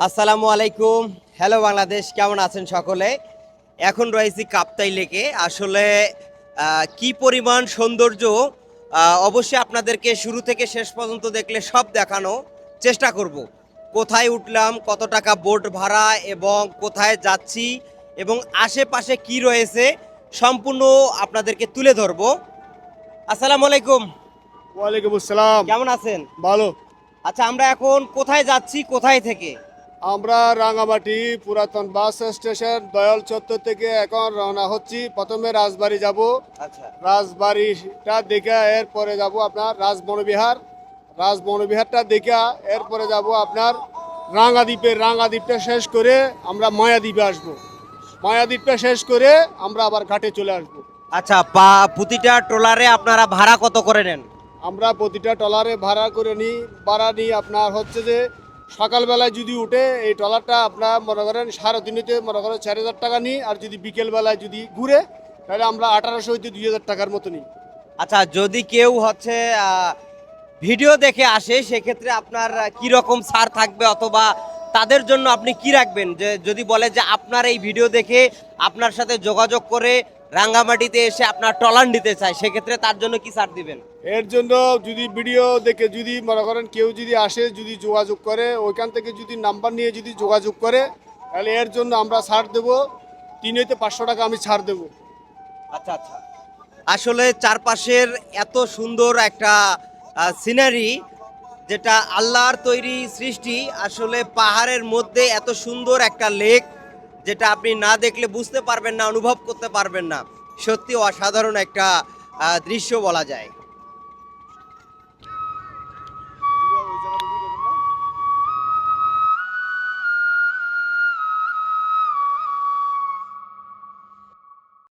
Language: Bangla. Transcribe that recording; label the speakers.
Speaker 1: আসসালামু আলাইকুম। হ্যালো বাংলাদেশ, কেমন আছেন সকলে? এখন রয়েছি কাপ্তাই লেকে। আসলে কি পরিমাণ সৌন্দর্য, অবশ্যই আপনাদেরকে শুরু থেকে শেষ পর্যন্ত দেখলে সব দেখানো চেষ্টা করব। কোথায় উঠলাম, কত টাকা বোট ভাড়া এবং কোথায় যাচ্ছি এবং আশেপাশে কি রয়েছে সম্পূর্ণ আপনাদেরকে তুলে ধরবো। আসসালামু আলাইকুম,
Speaker 2: ওয়ালাইকুম আসসালাম।
Speaker 1: কেমন আছেন?
Speaker 2: ভালো।
Speaker 1: আচ্ছা, আমরা এখন কোথায় যাচ্ছি, কোথায় থেকে?
Speaker 2: আমরা রাঙামাটি পুরাতন বাস স্টেশন দয়াল চত্বর থেকে এখন রওনা হচ্ছি। প্রথমে রাজবাড়ি যাব।
Speaker 1: আচ্ছা
Speaker 2: রাজবাড়িটা দেখে এরপরে যাব আপনার রাজবনবিহার। রাজবনবিহারটা দেখে এরপরে যাব আপনার রাঙাদ্বীপটা শেষ করে আমরা মায়াদ্বীপে আসব। মায়াদ্বীপটা শেষ করে আমরা আবার ঘাটে চলে আসব।
Speaker 1: আচ্ছা, প্রতিটা ট্রলারে আপনারা ভাড়া কত করে নেন?
Speaker 2: আমরা প্রতিটা ট্রলারে ভাড়া নিই আপনার হচ্ছে যে সকালবেলায় যদি উঠে এই ট্রলারটা আপনার মনে করেন 3.5-তে মনে করেন 4,000 টাকা নিই, আর যদি বিকেলবেলায় যদি ঘুরে তাহলে আমরা 1800 হইতে 2,000 টাকার মতো নিই।
Speaker 1: আচ্ছা, যদি কেউ হচ্ছে ভিডিও দেখে আসে সেক্ষেত্রে আপনার কি রকম ছাড় থাকবে, অথবা তাদের জন্য আপনি কি রাখবেন? যে যদি বলে যে আপনার এই ভিডিও দেখে আপনার সাথে যোগাযোগ করে রাঙ্গামাটিতে এসে আপনার ট্রলার নিতে চায়, সেক্ষেত্রে তার জন্য কি ছাড় দিবেন?
Speaker 2: এর জন্য যদি ভিডিও দেখে যদি মনে করেন কেউ যদি আসে, যদি যোগাযোগ করে ওইখান থেকে যদি নাম্বার নিয়ে যদি যোগাযোগ করে তাহলে এর জন্য আমরা ছাড় দেবো। 3 হইতে 500 টাকা আমি ছাড় দেবো।
Speaker 1: আচ্ছা আচ্ছা, আসলে চারপাশের এত সুন্দর একটা সিনারি, যেটা আল্লাহর তৈরি সৃষ্টি। আসলে পাহাড়ের মধ্যে এত সুন্দর একটা লেক, যেটা আপনি না দেখলে বুঝতে পারবেন না, অনুভব করতে পারবেন না। সত্যি অসাধারণ একটা দৃশ্য বলা যায়।